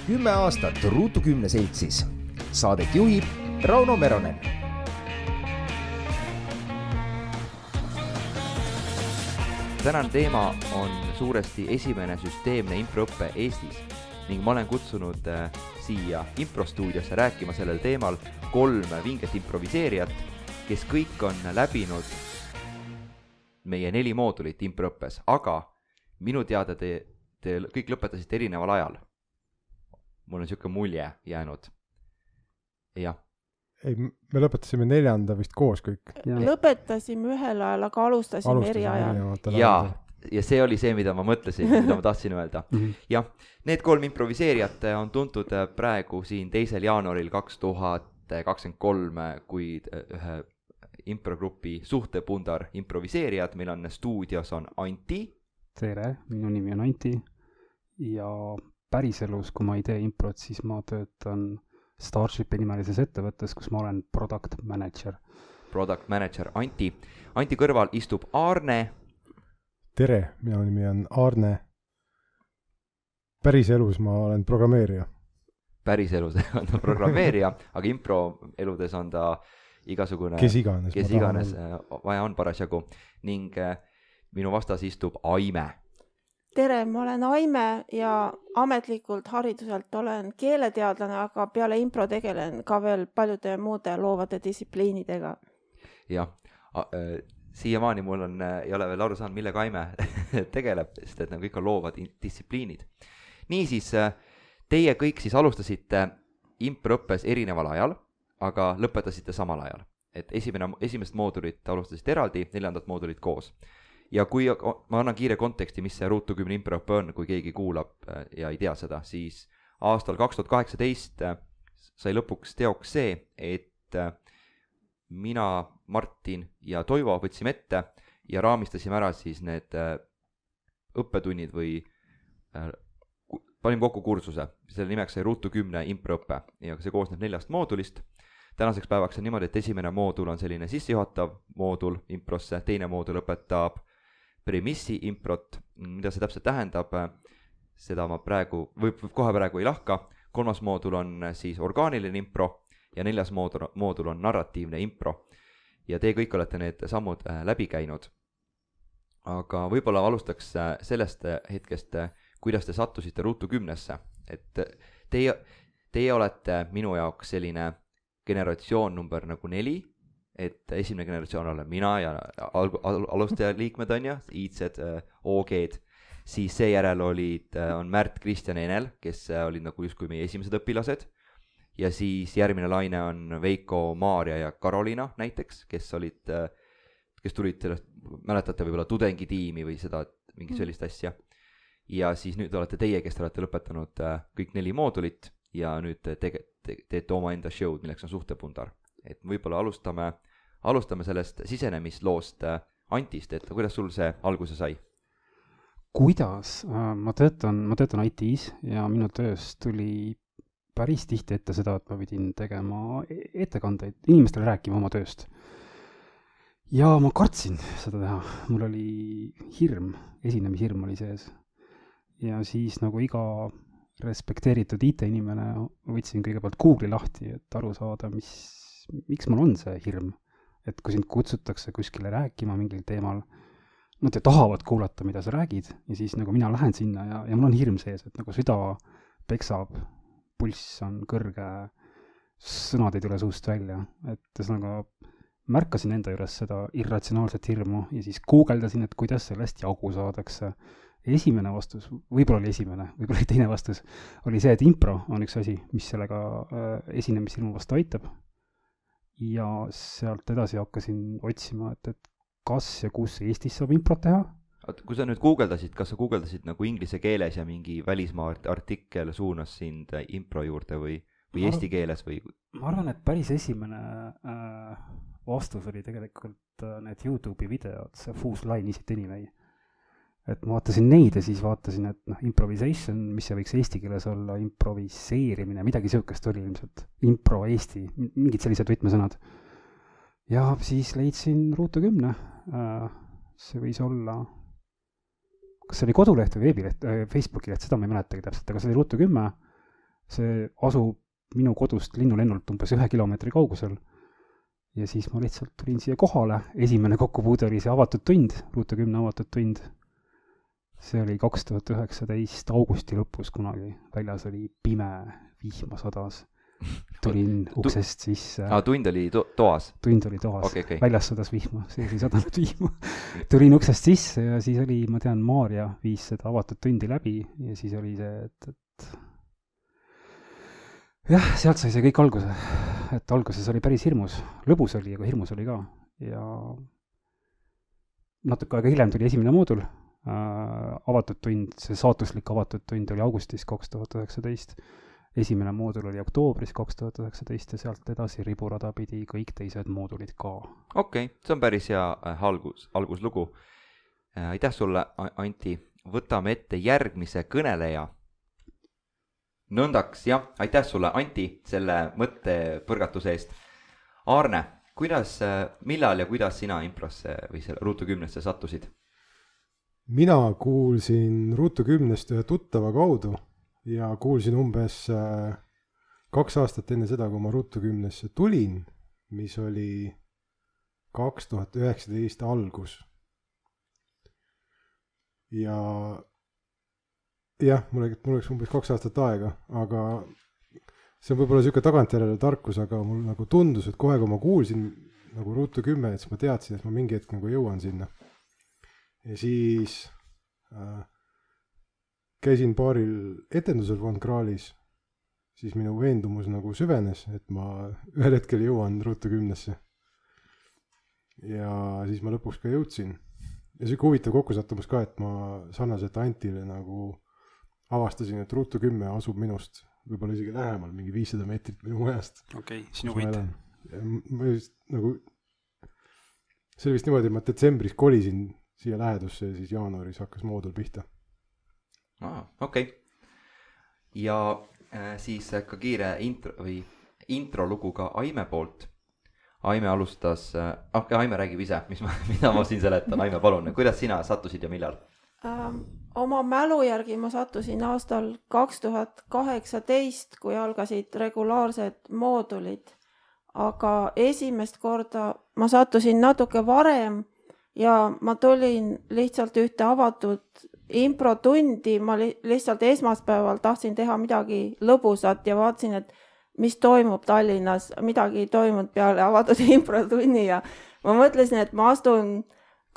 Kümme aastat Ruutu 10 seltsis. Saadet juhib Rauno Meronen. Tänane teema on suuresti esimene süsteemne improõppe Eestis ning ma olen kutsunud siia improstuudiosse rääkima sellel teemal 3 vinget improviseerijat, kes kõik on läbinud meie 4 moodulit improõppes, aga minu teada te kõik lõpetasite erineval ajal. Mul on siuke mulje jäänud. Jah. Ei, me lõpetasime 4. vist koos kõik. Lõpetasime ühel ajal, aga alustasime eri ajal. Ja see oli see, mida ma mõtlesin, mida ma tahtsin öelda. Jah, need 3 improviseerijat on tuntud praegu siin 2. jaanuaril 2023, kui ühe improgrupi suhtepundar improviseerijad. Meil on stuudios on Anti. Tere, minu nimi on Anti ja päriselus, kui ma ei tee improt, siis ma töötan Starshipi nimelises ettevõttes, kus ma olen product manager. Product manager Anti. Anti kõrval istub Aarne. Tere, minu nimi on Aarne. Päriselus ma olen programmeerija. Päriselus on ta programmeerija, aga improeludes on ta igasugune... Kes iganes vaja on parasjagu. Ning minu vastas istub Aime. Tere, ma olen Aime ja ametlikult hariduselt olen keeleteadlane, aga peale impro tegelen ka veel paljude muude loovade distsipliinidega. Jah, siiamaani mul ei ole veel aru saanud, millega Aime tegeleb, sest et need kõik on loovad distsipliinid. Niisiis, teie kõik siis alustasite improõppes erineval ajal, aga lõpetasite samal ajal. Et esimest moodulit alustasite eraldi, 4. moodulit koos. Ja kui ma annan kiire konteksti, mis see Ruutu 10 improõppe on, kui keegi kuulab ja ei tea seda, siis aastal 2018 sai lõpuks teoks see, et mina, Martin ja Toivo võtsime ette ja raamistasime ära siis need õppetunnid või panime kokku kursuse. Selle nimeks sai Ruutu 10 improõppe ja see koosneb 4 moodulist. Tänaseks päevaks on niimoodi, et esimene moodul on selline sissejuhatav moodul improsse, teine moodul õpetab premissi improt, mida see täpselt tähendab, seda ma kohe praegu ei lahka. 3. moodul on siis orgaaniline impro ja 4. moodul on narratiivne impro. Ja te kõik olete need sammud läbi käinud. Aga võib-olla alustaks sellest hetkest, kuidas te sattusite Ruutu 10-sse. Et teie olete minu jaoks selline generatsioon number nagu 4, et esimene generatsioon olen mina ja alustaja liikmed on ja, iidsed, OG-d, siis seejärel on Märt, Kristjan ja Enel, kes olid nagu justkui meie esimesed õpilased, ja siis järgmine laine on Veiko, Maarja ja Karolina näiteks, kes tulid sellest, mäletate võib-olla tudengitiimi või seda, mingi sellist asja, ja siis nüüd olete teie, kes te olete lõpetanud kõik 4 moodulit ja nüüd teete oma enda show'd, milleks on suhtepundar. Et võib-olla alustame sellest sisenemisloost Antist, et kuidas sul see alguse sai? Kuidas? Ma töötan IT-s ja minu töös tuli päris tihti ette seda, et ma pidin tegema ettekandeid, inimestele rääkima oma tööst. Ja ma kartsin seda teha. Mul oli hirm, esinemishirm oli sees. Ja siis nagu iga respekteeritud IT-inimene võtsin kõigepealt Google'i lahti, et aru saada, miks mul on see hirm. Et kui sind kutsutakse kuskile rääkima mingil teemal, nad tahavad kuulata, mida sa räägid, ja siis nagu mina lähen sinna ja mul on hirm sees, et nagu süda peksab, pulss on kõrge, sõnad ei tule suust välja, et ühesõnaga märkasin enda juures seda irratsionaalset hirmu ja siis guugeldasin, et kuidas sellest jagu saadakse. Esimene vastus, võib-olla oli teine vastus, oli see, et impro on üks asi, mis sellega esinemishirmu vastu aitab. Ja sealt edasi hakkasin otsima, et kas ja kus Eestis saab improt teha. Kui sa nüüd guugeldasid, kas sa guugeldasid nagu inglise keeles ja mingi välismaa artikkel suunas sind impro juurde või eesti keeles? Ma arvan, et päris esimene vastus oli tegelikult need YouTube'i videod, see Whose Line Is It Anyway. Et ma vaatasin neid ja siis vaatasin, et improvisation, mis see võiks eesti keeles olla, improviseerimine, midagi siukest oli ilmselt, impro Eesti, mingid sellised võtmesõnad. Ja siis leidsin Ruutu 10, see võis olla, kas see oli koduleht või veebileht, Facebooki leht, seda ma ei mäletagi täpselt, aga see oli Ruutu 10, see asub minu kodust linnulennult umbes 1 kilomeetri kaugusel. Ja siis ma lihtsalt tulin siia kohale, esimene kokkupuude oli see avatud tund, Ruutu 10 avatud tund. See oli 2019 augusti lõpus kunagi, väljas oli pime, vihma sadas. Tulin uksest sisse. Tund oli toas? Tund oli toas, okay. Väljas sadas vihma, see ei sadanud vihma. Tulin uksest sisse ja siis oli, ma tean, Maarja viis seda avatud tundi läbi ja siis oli see, et jah, sealt sai see kõik alguse, et alguses oli päris hirmus, lõbus oli, aga hirmus oli ka ja natuke aega hiljem tuli esimene moodul, avatud tund, see saatuslik avatud tund oli augustis 2019, esimene moodul oli oktoobris 2019 ja sealt edasi riburada pidi kõik teised moodulid ka. Okei, see on päris hea alguslugu. Aitäh sulle, Anti, võtame ette järgmise kõneleja. Nõndaks, jah, aitäh sulle, Anti, selle mõttepõrgatuse eest. Aarne, millal ja kuidas sina improsse või selle Ruutu 10-sse sattusid? Mina kuulsin Ruutu 10-st ühe tuttava kaudu ja kuulsin umbes 2 aastat enne seda, kui ma Ruutu 10-sse tulin, mis oli 2019 algus. Ja jah, mul oleks umbes 2 aastat aega, aga see on võib-olla niisugune tagantjärele tarkus, aga mul nagu tundus, et kohe, kui ma kuulsin nagu Ruutu 10, et siis ma teadsin, et ma mingi hetk nagu jõuan sinna. Ja siis käisin paaril etendusel Von Krahlis, siis minu veendumus nagu süvenes, et ma ühel hetkel jõuan Ruutu 10-sse. Ja siis ma lõpuks ka jõudsin. Ja see huvitav kokkusattumus ka, et ma sarnaselt Antile nagu avastasin, et Ruutu 10 asub minust võib-olla isegi lähemal, mingi 500 meetrit minu majast. Okei, sinu võit. Nagu, see oli vist niimoodi, et ma detsembris kolisin siia lähedusse ja siis jaanuaris hakkas moodul pihta. Okei. Ja siis ka kiire intro lugu ka Aime poolt. Aime alustas, Aime räägib ise, mida ma siin seletan. Aime, palun, kuidas sina sattusid ja millal? Oma mälu järgi ma sattusin aastal 2018, kui algasid regulaarsed moodulid, aga esimest korda ma sattusin natuke varem ja ma tulin lihtsalt ühte avatud improtundi, ma lihtsalt esmaspäeval tahtsin teha midagi lõbusat ja vaatasin, et mis toimub Tallinnas, midagi ei toimunud peale avatud improtunni ja ma mõtlesin, et ma astun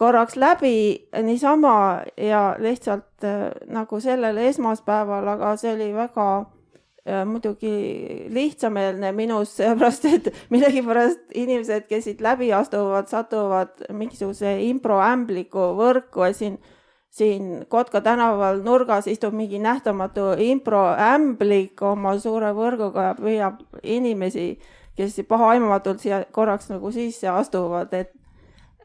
korraks läbi niisama ja lihtsalt nagu sellel esmaspäeval, aga see oli väga muidugi lihtsameelne minus, seepärast, et millegipärast inimesed, kes siit läbi astuvad, satuvad mingisuguse improämbliku võrku ja siin Kotka tänaval nurgas istub mingi nähtamatu improämblik oma suure võrguga ja püüab inimesi, kes pahaaimamatult siia korraks nagu sisse astuvad, et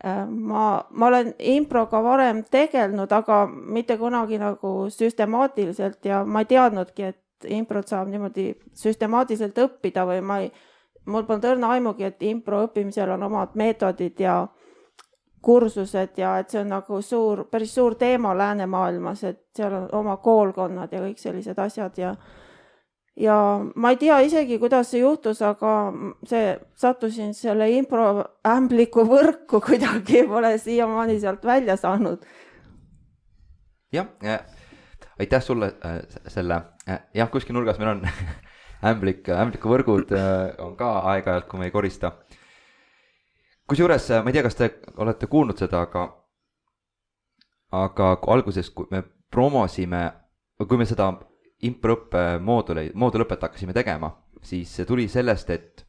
ma olen improga varem tegelnud, aga mitte kunagi nagu süstemaatiliselt ja ma ei teadnudki, et improt saab niimoodi süstemaatiliselt õppida või mul polnud õrna aimugi, et impro õppimisel on omad meetodid ja kursused ja et see on nagu päris suur teema läänemaailmas, et seal on oma koolkonnad ja kõik sellised asjad ja ma ei tea isegi, kuidas see juhtus, aga sattusin selle improämbliku võrku kuidagi, pole siiamaani sealt välja saanud. Jah, aitäh sulle selle, jah, kuskil nurgas meil on ämbliku võrgud on ka aeg-ajalt, kui me ei korista. Kusjuures, ma ei tea, kas te olete kuulnud seda, aga alguses, kui me promosime, kui me seda improõppe moodulõpet hakkasime tegema, siis see tuli sellest, et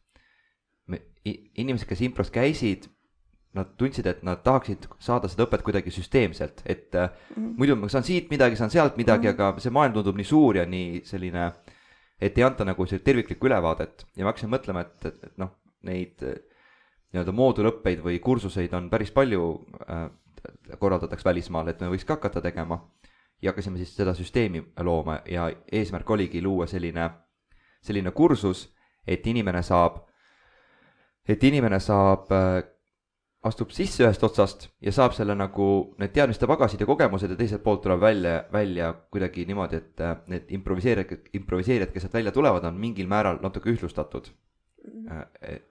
inimesed, kes impros käisid, nad tundsid, et nad tahaksid saada seda õpet kuidagi süsteemselt, et muidu ma saan siit midagi, saan sealt midagi, aga see maailm tundub nii suur ja nii selline, et ei anta nagu terviklikku ülevaadet ja ma hakkasin mõtlema, et neid nii-öelda moodulõppeid või kursuseid on päris palju, korraldatakse välismaal, et me võiks ka hakata tegema. Ja hakkasime siis seda süsteemi looma ja eesmärk oligi luua selline kursus, et inimene saab astub sisse ühest otsast ja saab selle nagu need teadmiste pagasid ja kogemused ja teiselt poolt tuleb välja kuidagi niimoodi, et need improviseerijad, kes sealt välja tulevad, on mingil määral natuke ühtlustatud.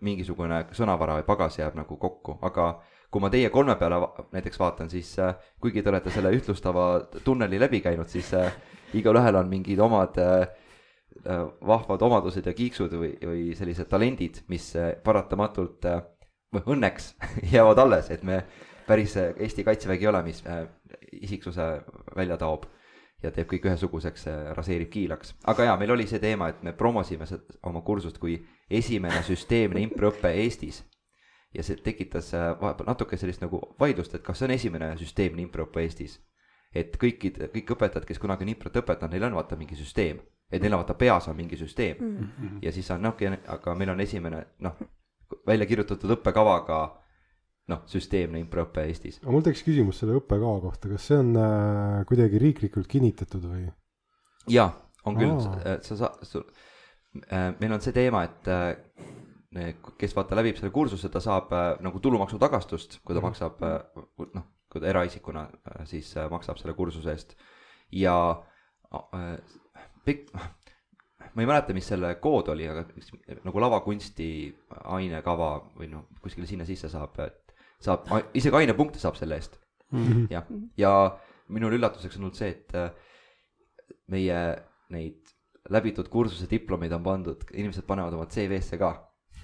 Mingisugune sõnavara või pagas jääb nagu kokku, aga kui ma teie kolme peale näiteks vaatan, siis kuigi te olete selle ühtlustava tunneli läbi käinud, siis igal ühel on mingid omad vahvad omadused ja kiiksud või sellised talendid, mis paratamatult õnneks jäävad alles, et me päris Eesti Kaitsevägi ei ole, mis isiksuse välja taob ja teeb kõik ühesuguseks, raseerib kiilaks. Aga jaa, meil oli see teema, et me promosime oma kursust kui esimene süsteemne improõpe Eestis ja see tekitas natuke sellist nagu vaidlust, et kas see on esimene süsteemne improõpe Eestis. Et kõik õpetajad, kes kunagi on improt õpetanud, neil on vaata mingi süsteem, et neil on vaata peas on mingi süsteem ja siis on aga meil on esimene välja kirjutatud õppekavaga süsteemne improõpe Eestis. Aga mul teeks küsimus selle õppekava kohta, kas see on kuidagi riiklikult kinnitatud või? Jaa, on küll. Meil on see teema, et kes vaata läbib selle kursuse, ta saab nagu tulumaksu tagastust, kui ta maksab, kui ta eraisikuna siis maksab selle kursuse eest ja ma ei mäleta, mis selle kood oli, aga nagu lavakunsti ainekava või kuskile sinna sisse saab isegi ainepunkte saab selle eest. Ja minul üllatuseks on olnud see, et meie neid läbitud kursuse diplomeid on pandud, inimesed panevad oma CV-sse ka,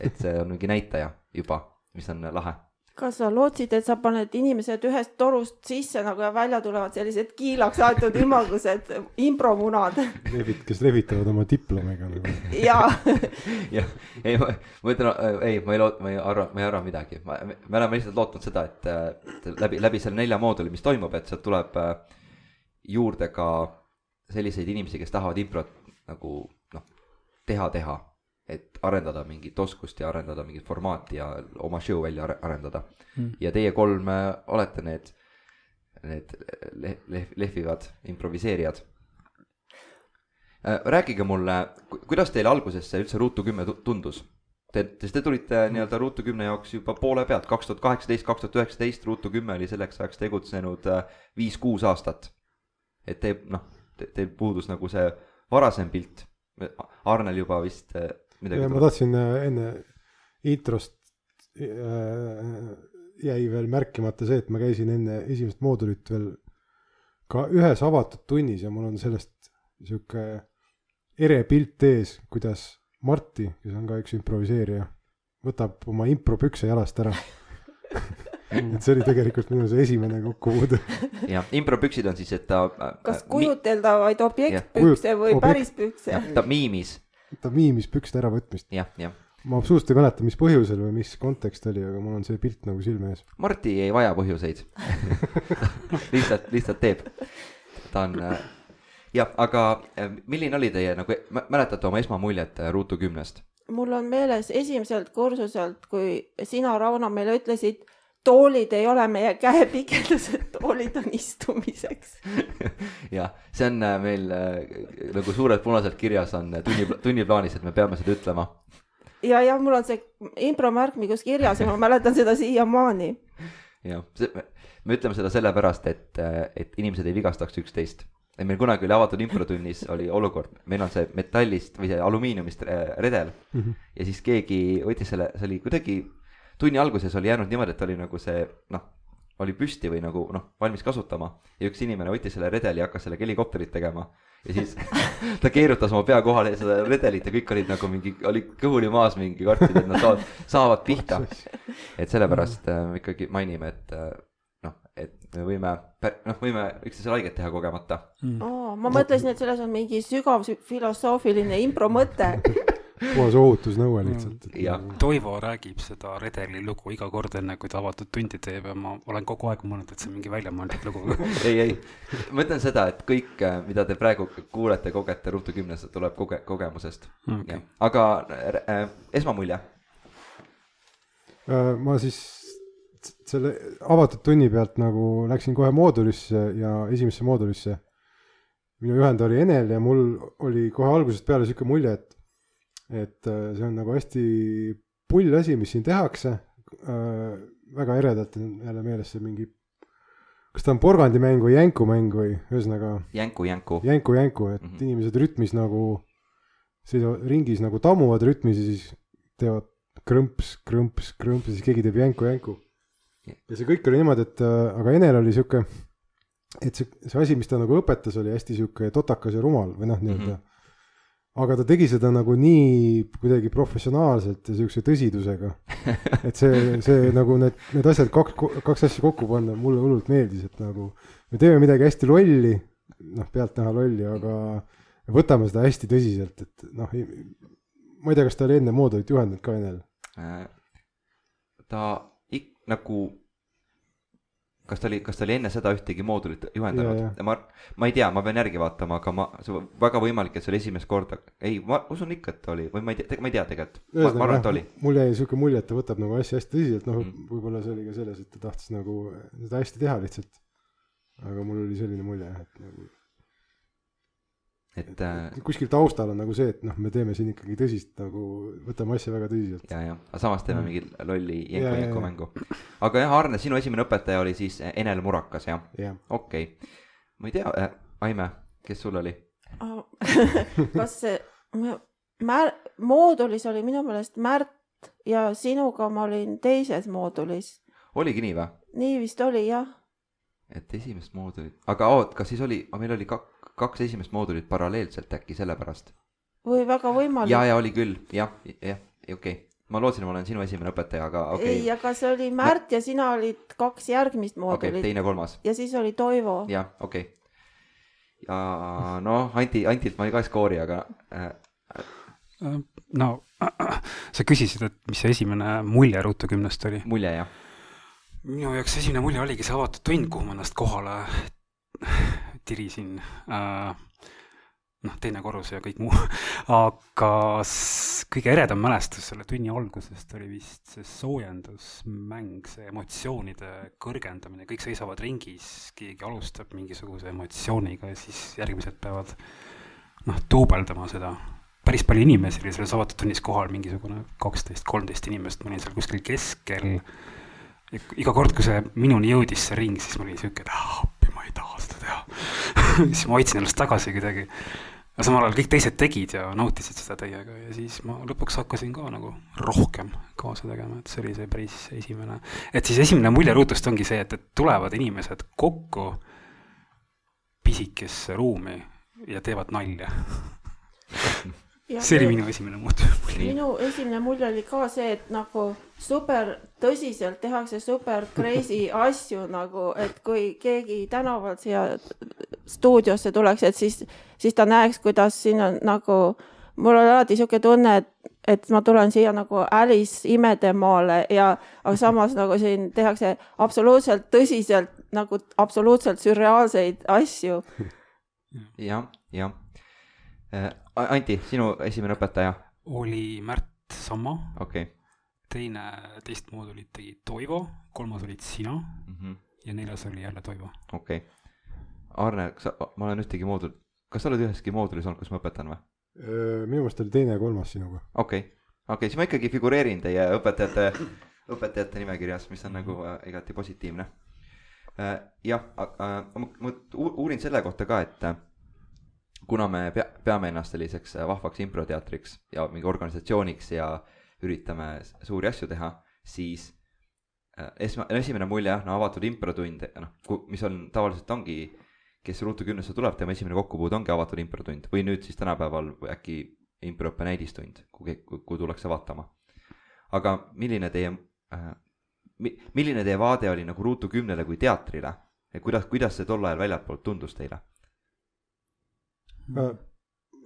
et see on mingi näitaja juba, mis on lahe. Kas sa lootsid, et sa paned inimesed ühest torust sisse nagu ja välja tulevad sellised kiilaks aetud ümmargused impromunad? Kes levitavad oma diplomiga. Jaa. Ei, ma ütlen, ma ei arva midagi. Me oleme lihtsalt lootnud seda, et läbi selle 4 mooduli, mis toimub, et sealt tuleb juurde ka selliseid inimesi, kes tahavad improt nagu teha. Et arendada mingit oskust ja arendada mingit formaati ja oma show välja arendada. Ja teie 3 olete need lehvivad improviseerijad. Rääkige mulle, kuidas teile alguses see üldse Ruutu 10 tundus? Te tulite nii-öelda Ruutu 10 jaoks juba poole pealt, 2018-2019 Ruutu 10 oli selleks ajaks tegutsenud 5-6 aastat. Et teil puudus nagu see varasem pilt. Arnel juba vist midagi. Ma tahtsin enne introst jäi veel märkimata see, et ma käisin enne esimest moodulit veel ka ühes avatud tunnis ja mul on sellest siuke ere pilt ees, kuidas Marti, kes on ka üks improviseerija, võtab oma impropükse jalast ära. Et see oli tegelikult minu see esimene kokkupuude. Ja impropüksid on siis, et ta kas kujuteldavaid objektpükse või päris pükse? Ta miimis pükste äravõtmist. Ja. Ma absoluutselt ei mäleta, mis põhjusel või mis kontekst oli, aga mul on see pilt nagu silme ees. Marti ei vaja põhjuseid. lihtsalt teeb. Ta on aga milline oli teie nagu mäletate oma esmamuljet Ruutu 10-st? Mul on meeles esimeselt kursuselt, kui sina, Rauno, meile ütlesid, toolid ei ole meie käepikendused, toolid on istumiseks. Ja, see on meil nagu suurelt punaselt kirjas on tunniplaanis, et me peame seda ütlema. Ja mul on see impromärkmigus kirjas ja ma mäletan seda siiamaani. Ja, me ütleme seda sellepärast, et inimesed ei vigastaks üksteist. Ja meil kunagi oli avatud improtunnis oli olukord, meil on see metallist või see alumiiniumist redel ja siis keegi võttis selle, see oli kuidagi tunni alguses oli jäänud niimoodi, et oli nagu see, oli püsti või nagu, valmis kasutama. Ja üks inimene võttis selle redeli ja hakkas selle helikopterit tegema. Ja siis ta keerutas oma pea kohale seda redelit ja kõik olid nagu mingi, oli kõhuli maas mingi kartid, et nad saavad pihta. Et sellepärast me ikkagi mainime, et me võime üksteisele haiget teha kogemata. Ma mõtlesin, et selles on mingi sügav filosoofiline impro mõte. Puhas ohutusnõue lihtsalt. Toivo räägib seda redeli lugu iga kord enne, kui ta avatud tundi teeb ja ma olen kogu aeg mõelnud, et see on mingi väljamõeldud lugu. Ei. Ma ütlen seda, et kõik, mida te praegu kuulete, kogete Ruutu 10, tuleb kogemusest. Okay. Aga esmamulje? Ma siis selle avatud tunni pealt nagu läksin kohe moodulisse ja esimesse moodulisse. Minu juhend oli Enel ja mul oli kohe algusest peale siuke mulje, et see on nagu hästi pull asi, mis siin tehakse. väga eredalt on jälle meeles see mingi, kas ta on porgandimäng või jänkumäng või ühesõnaga Jänku, et inimesed rütmis nagu sõidavad ringis nagu tammuvad rütmis ja siis teevad krõmps ja siis keegi teeb jänku. Ja see kõik oli niimoodi, et aga Enel oli siuke, et see asi, mis ta nagu õpetas, oli hästi siuke totakas ja rumal või nii-öelda. Aga ta tegi seda nagu nii kuidagi professionaalselt ja siukse tõsidusega. Et see nagu need asjad, kaks asja kokku panna, mulle hullult meeldis, et nagu me teeme midagi hästi lolli, pealt näha lolli, aga võtame seda hästi tõsiselt, et ma ei tea, kas ta oli enne moodulit juhendanud ka Enel? Ta nagu, kas ta oli enne seda ühtegi moodulit juhendanud? Ma ei tea, ma pean järgi vaatama, aga väga võimalik, et see oli esimest korda. Ei, ma usun ikka, et oli, või ma ei tea tegelikult. Ma arvan, et oli. Mul jäi siuke mulje, et ta võtab nagu asja hästi tõsiselt, võib-olla see oli ka selles, et ta tahtis nagu seda hästi teha lihtsalt. Aga mul oli selline mulje, et nagu kuskil taustal on nagu see, et me teeme siin ikkagi tõsist, nagu võtame asja väga tõsiselt. Ja, aga samas teeme mingi lolli jänku mängu. Aga jah, Arne, sinu esimene õpetaja oli siis Enel Murakas, jah? Okei. Ma ei tea, Aime, kes sul oli? Kas see moodulis oli minu meelest Märt ja sinuga ma olin teises moodulis. Oligi nii või? Nii vist oli, jah. Et esimest moodulit. Aga kas siis oli, meil oli kaks esimest moodulit paralleelselt äkki sellepärast. Või väga võimalik. Ja oli küll, jah, okei. Ma lootsin, ma olen sinu esimene õpetaja, aga okei. Ei, aga see oli Märt ja sina olid kaks järgmist moodulit. Okei, teine, kolmas. Ja siis oli Toivo. Jah, okei. Ja Antilt ma ei ka skoori, aga... No, sa küsisid, et mis see esimene mulje Ruutu 10-st oli? Mulje, jah. Minu jaoks esimene mulje oligi see avatud tund, kuhu ma ennast kohale tirisin, teine korrus ja kõik muu, aga kõige eredam mälestus selle tunni algusest oli vist see soojendusmäng, see emotsioonide kõrgendamine, kõik seisavad ringis, keegi alustab mingisuguse emotsiooniga ja siis järgmised peavad tuubeldama seda. Päris palju inimesi oli selles avatud tunnis kohal, mingisugune 12-13 inimest, ma olin seal kuskil keskel. Iga kord, kui see minuni jõudis see ring, siis ma olin siuke, et ma ei taha seda teha. Siis ma hoidsin ennast tagasi kuidagi. Ja samal ajal kõik teised tegid ja nautisid seda täiega ja siis ma lõpuks hakkasin ka nagu rohkem kaasa tegema, et see oli see päris esimene. Et siis esimene mulje Ruutust ongi see, et tulevad inimesed kokku pisikesse ruumi ja teevad nalja. See oli minu esimene mulje. Minu esimene mulje oli ka see, et nagu super tõsiselt tehakse super crazy asju nagu, et kui keegi tänavalt siia stuudiosse tuleks, et siis ta näeks, kuidas siin on nagu, mul oli alati siuke tunne, et ma tulen siia nagu Alice imedemaale aga samas nagu siin tehakse absoluutselt tõsiselt, nagu absoluutselt sürreaalseid asju. Jah. Anti, sinu esimene õpetaja? Oli Märt sama. Okei. Teist moodulit tegi Toivo, kolmas olid sina ja neljas oli jälle Toivo. Okei. Arne, ma olen ühtegi moodul. Kas sa oled üheski moodulis olnud, kus ma õpetan või? Minu meelest oli teine ja kolmas sinuga. Okei, siis ma ikkagi figureerin teie õpetajate nimekirjas, mis on nagu igati positiivne. Jah, ma uurin selle kohta ka, et kuna me peame ennast selliseks vahvaks improteatriks ja mingi organisatsiooniks ja üritame suuri asju teha, siis esimene mulje, avatud improtund, mis on tavaliselt ongi, kes Ruutu 10-sse tuleb, tema esimene kokkupuud ongi avatud improtund või nüüd siis tänapäeval äkki improõppe näidistund, kui tullakse vaatama. Aga milline teie vaade oli nagu Ruutu 10-le kui teatrile ja kuidas see tol ajal väljapoolt tundus teile?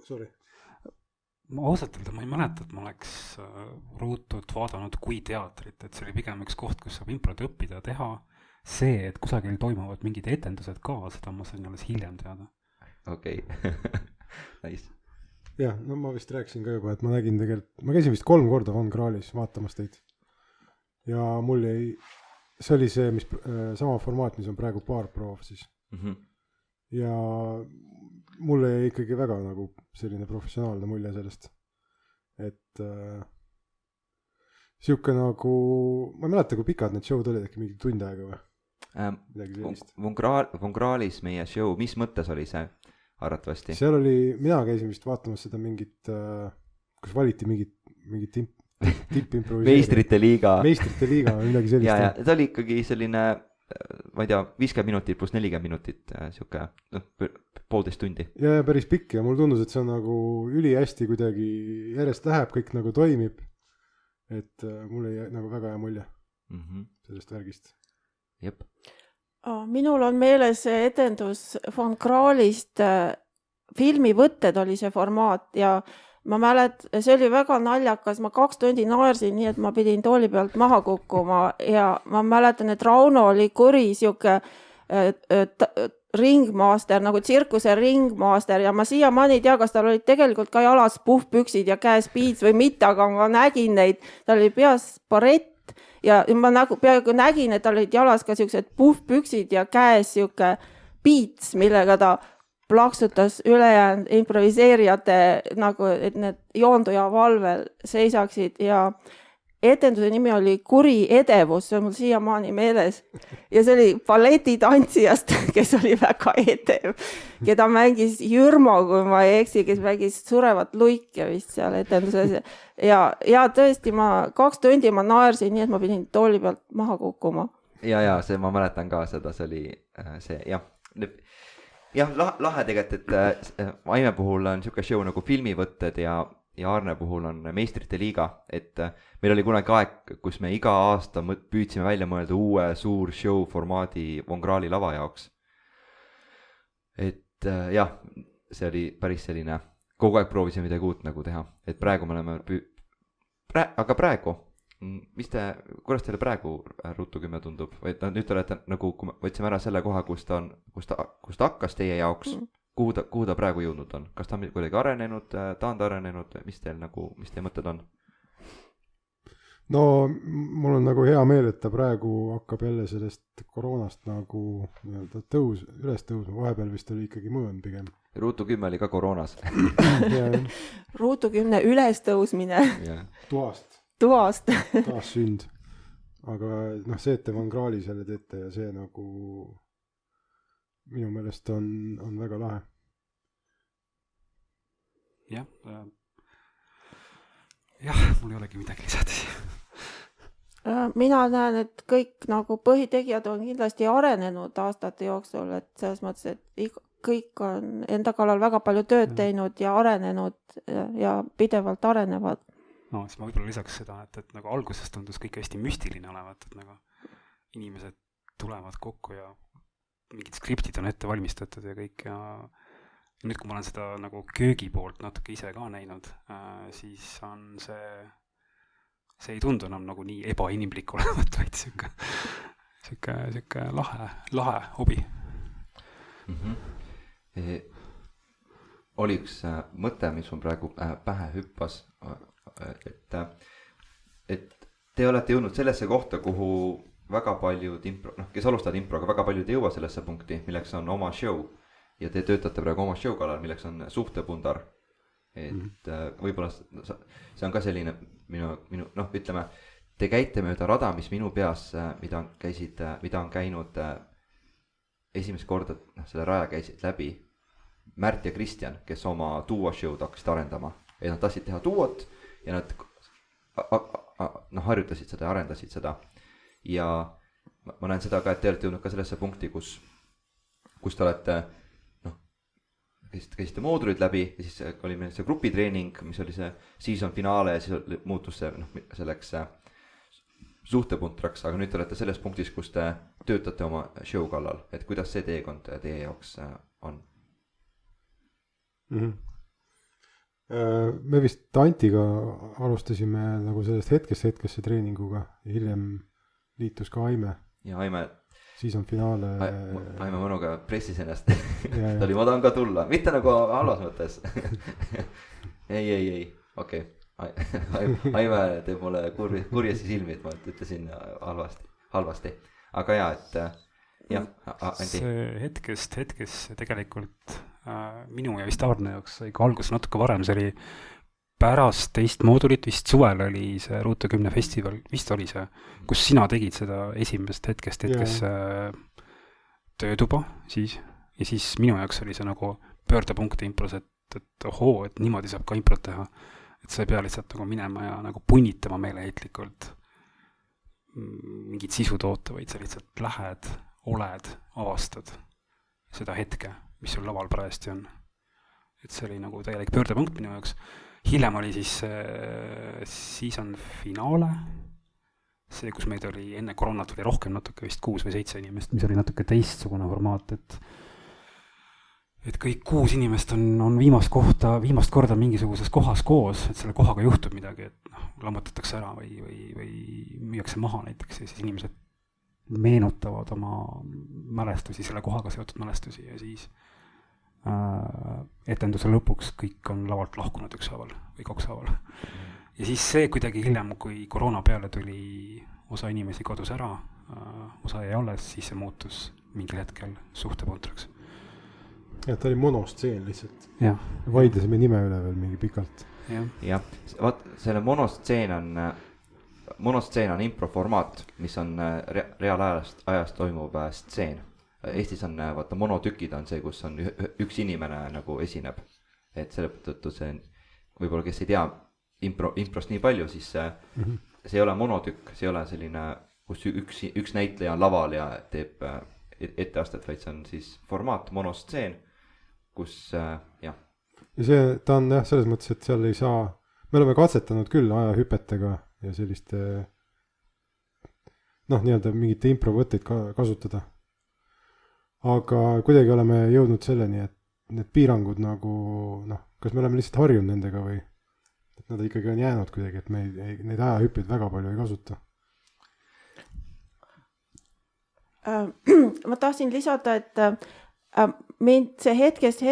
Sorry. Ma ausalt öelda, ma ei mäleta, et ma oleks Ruutut vaadanud kui teatrit, et see oli pigem üks koht, kus saab improt õppida teha. See, et kusagil toimuvad mingid etendused ka, seda ma sain alles hiljem teada. Okei. Nice. Jah, ma vist rääkisin ka juba, et ma käisin vist 3 korda Von Krahlis vaatamas teid. Ja mul see oli see, sama formaat, mis on praegu Baarproov siis. Ja mulle jäi ikkagi väga nagu selline professionaalne mulje sellest, et sihuke nagu, ma ei mäleta, kui pikad need show'd olid, äkki mingi tund aega või? Midagi sellist. Vongraalis meie show, mis mõttes oli see arvatavasti? seal oli, mina käisin vist vaatamas seda mingit, kus valiti mingit tippimproviseerimist. Meistrite liiga või midagi sellist. ja ta oli ikkagi selline, ma ei tea, 50 minutit pluss 40 minutit, sihuke, poolteist tundi. Ja päris pikk ja mulle tundus, et see on nagu ülihästi kuidagi järjest läheb, kõik nagu toimib. Et mul ei nagu väga hea mulje sellest värgist. Jep. Minul on meeles see etendus Von Kraalist, filmivõtted oli see formaat ja ma see oli väga naljakas, ma 2 tundi naersin, nii et ma pidin tooli pealt maha kukkuma ja ma mäletan, et Rauno oli kuri siuke ringmaster, nagu tsirkuse ringmaster ja ma siiamaani ei tea, kas tal olid tegelikult ka jalas puhpüksid ja käes piits või mitte, aga ma nägin neid, tal oli peas barett ja ma nagu peaaegu nägin, et tal olid jalas ka siuksed puhpüksid ja käes siuke piits, millega ta plaksutas ülejäänud improviseerijate nagu, et need joonduja valvel seisaksid ja etenduse nimi oli Kuri edevus, see on mul siiamaani meeles. Ja see oli balletitantsijast, kes oli väga edev, keda mängis Jürmo, kui ma ei eksi, kes mängis Surevat luike vist seal etenduses. Ja tõesti, 2 tundi ma naersin, nii et ma pidin tooli pealt maha kukkuma. Ja see ma mäletan ka seda, see oli see, jah, lahe tegelikult, et Aime puhul on siuke show nagu filmivõtted ja Arne puhul on Meistrite liiga, et meil oli kunagi aeg, kus me iga aasta püüdsime välja mõelda uue suur show formaadi Von Kraali lava jaoks. Et jah, see oli päris selline, kogu aeg proovisime midagi uut nagu teha, et praegu me oleme aga praegu, kuidas teile praegu Ruutu 10 tundub? Või nüüd te olete nagu, kui võtsime ära selle koha, kus ta hakkas teie jaoks, kuhu ta praegu jõudnud on? Kas ta on kuidagi arenenud, taandarenenud, mis teie mõtted on? No mul on nagu hea meel, et ta praegu hakkab jälle sellest koroonast nagu üles tõusma, vahepeal vist oli ikkagi mõõn pigem. Ruutu 10 oli ka koroonas. Ruutu 10 üles tõusmine. Tuast sünd. Aga see, et te Von Kraali selle teete ja see nagu minu meelest on väga lahe. Jah, mul ei olegi midagi lisada siia. Mina näen, et kõik nagu põhitegijad on kindlasti arenenud aastate jooksul, et selles mõttes, et kõik on enda kallal väga palju tööd teinud ja arenenud ja pidevalt arenevad. No, siis ma võib-olla lisaks seda, et nagu alguses tundus kõik hästi müstiline olevat, et nagu inimesed tulevad kokku ja mingid skriptid on ette valmistatud ja kõik ja nüüd, kui ma olen seda nagu köögi poolt natuke ise ka näinud, siis on see ei tundu enam nagu nii ebainimlik olevat, vaid siuke lahe hobi. Oli üks mõte, mis on praegu pähe hüppas, et te olete jõudnud sellesse kohta, kuhu väga paljud kes alustavad improga, väga paljud ei jõua sellesse punkti, milleks on oma show ja te töötate praegu oma show kallal, milleks on suhtepundar. Et võib-olla see on ka selline ütleme, te käite mööda rada, mis minu peas, mida on käinud esimest korda selle raja käisid läbi Märt ja Kristjan, kes oma duo show'd hakkasid arendama. Et nad tahtsid teha duot ja nad harjutasid seda ja arendasid seda. Ja ma näen seda ka, et te olete jõudnud ka sellesse punkti, kus te olete, käisite moodulid läbi ja siis oli meil see grupitreening, mis oli see season finaale ja siis muutus see selleks suhtepuntraks, aga nüüd te olete selles punktis, kus te töötate oma show kallal, et kuidas see teekond teie jaoks on? Me vist Antiga alustasime nagu sellest hetkesse treeninguga ja hiljem liitus ka Aime. Ja Aime. Siis on finaale. Aime mõnuga pressis ennast. Ta oli, ma tahan ka tulla. Mitte nagu halvas mõttes. Ei. Okei. Aime teeb mulle kurjasi silmi, et ma ütlesin halvasti. Aga jaa, et jah, Anti. See hetkest tegelikult minu ja vist Arne jaoks sai ka algus natuke varem, see oli pärast teist moodulit, vist suvel oli see Ruutu 10 festival, vist oli see, kus sina tegid seda esimest hetkest hetkesse töötuba siis, ja siis minu jaoks oli see nagu pöördepunkt impros, et ohoo, et niimoodi saab ka improt teha, et sa ei pea lihtsalt nagu minema ja nagu punnitama meeleheitlikult mingit sisu toota, vaid sa lihtsalt lähed, oled, avastad seda hetke, mis sul laval parajasti on. Et see oli nagu täielik pöördepunkt minu jaoks. Hiljem oli siis on finaale, see, kus meid oli enne koroonat oli rohkem natuke vist 6 või 7 inimest, mis oli natuke teistsugune formaat, et kõik 6 inimest on viimast korda mingisuguses kohas koos, et selle kohaga juhtub midagi, et lammutatakse ära või müüakse maha näiteks ja siis inimesed meenutavad oma mälestusi, selle kohaga seotud mälestusi ja siis etenduse lõpuks kõik on lavalt lahkunud ükshaaval või 2 haaval. Ja siis see kuidagi hiljem, kui koroona peale tuli osa inimesi kodus ära, osa jäi alles, siis see muutus mingil hetkel suhtepuntraks. Ja ta oli monostseen lihtsalt. Ja. Vaidlesime nime üle veel mingi pikalt. Ja, vaat selle monostseen on improformaat, mis on reaalajast toimuv stseen. Eestis on, vaata, monotükid on see, kus on üks inimene nagu esineb. Et selle tõttu see, võib-olla kes ei tea improst nii palju, siis see ei ole monotükk, see ei ole selline, kus üks näitleja on laval ja teeb etteastet, vaid see on siis formaat, monostseen, kus jah. Ja see, ta on jah, selles mõttes, et seal ei saa, me oleme katsetanud küll ajahüpetega ja selliste nii-öelda mingite improvõtteid kasutada. Aga kuidagi oleme jõudnud selleni, et need piirangud nagu, kas me oleme lihtsalt harjunud nendega või et nad ikkagi on jäänud kuidagi, et me neid ajahüppeid väga palju ei kasuta. Ma tahtsin lisada, et mind see hetkest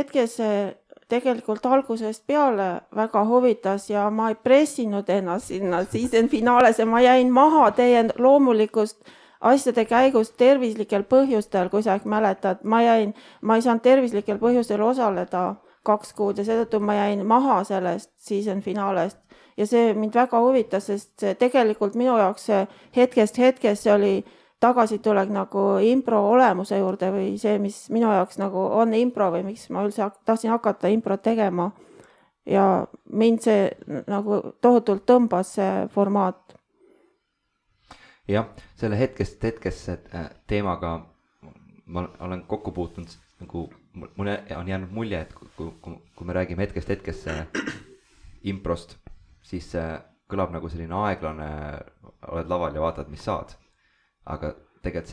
tegelikult algusest peale väga huvitas ja ma ei pressinud ennast sinna season finaales ja ma jäin maha teie loomulikust asjade käigus tervislikel põhjustel, kui sa mäletad, ma ei saanud tervislikel põhjustel osaleda 2 kuud ja seetõttu ma jäin maha sellest season finaalest ja see mind väga huvitas, sest see tegelikult minu jaoks hetkest see oli tagasitulek nagu impro olemuse juurde või see, mis minu jaoks nagu on impro või miks ma üldse tahtsin hakata impro tegema ja mind see nagu tohutult tõmbas see formaat. Jah, selle hetkest teemaga ma olen kokku puutunud, nagu mul on jäänud mulje, et kui me räägime hetkest improst, siis kõlab nagu selline aeglane, oled laval ja vaatad, mis saad. Aga tegelikult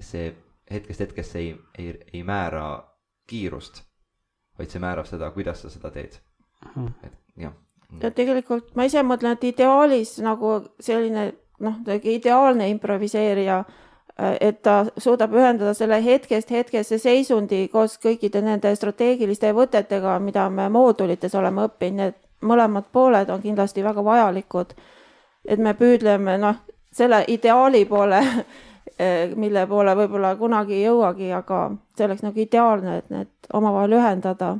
see hetkest ei määra kiirust, vaid see määrab seda, kuidas sa seda teed. Et, jah. Ja tegelikult ma ise mõtlen, et ideaalis nagu selline ideaalne improviseerija, et ta suudab ühendada selle hetkesse seisundi koos kõikide nende strateegiliste võtetega, mida me moodulites oleme õppinud. Need mõlemad pooled on kindlasti väga vajalikud, et me püüdleme selle ideaali poole, mille poole võib-olla kunagi ei jõuagi, aga see oleks nagu ideaalne, et need omavahel ühendada.